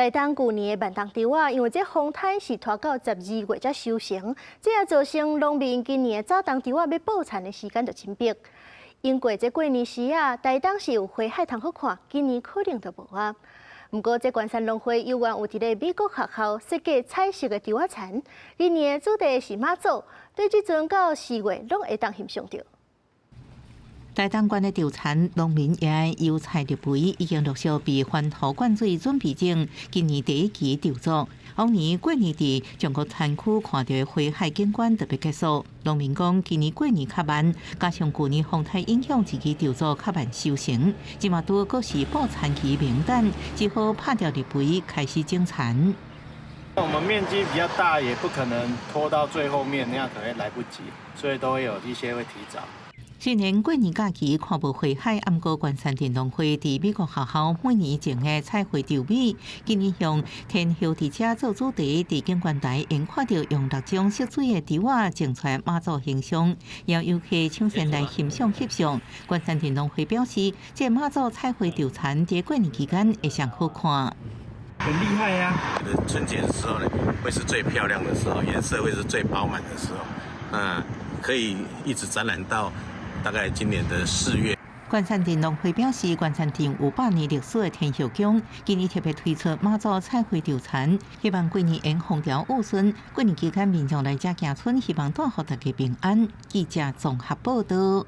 台东旧年的万冬稻啊，因为这风台是拖到12月才收成，这也造成农民今年早冬稻啊要报产的时间就真逼。因过这过年时啊，台东是有花海通好看，今年可能就无啊。不过这关山农会有缘有伫个美国学校设计彩色的稻仔田，今年的主题是妈祖，对即阵到4月拢会当欣赏到。台东县的稻田，农民也油菜入肥，已经陆续被翻土灌水准备整今年第一期稻作。往年过年时，中国田区看到的花海景观特别结束。农民讲，今年过年较慢，加上去年风台影响，自己稻作较慢收成。即马拄阁是报产期名单，只好拍掉入肥，开始种田。我们面积比较大，也不可能拖到最后面，那样可能来不及，所以都会有一些会提早。虽然过年假期看无花海，暗过关山电农会伫美国学校每年种的彩绘稻米，今年用天后伫遮做主题，伫景观台沿看到用6种色水的稻仔种出妈祖形象，邀游客抢先来欣赏翕相。关山电农会表示，这妈祖彩绘稻田伫过年期间会上好看。很厉害呀！春节的时候呢，会是最漂亮的时候，颜色会是最饱满的时候，可以一直展览到大概今年的4月。关山电农会表示，关山电有100年历史的天后宫，今年特别推出妈祖彩绘稻田，希望过年迎风调雨顺。过年期间，民众来遮行村，希望带予大家平安。记者综合报道。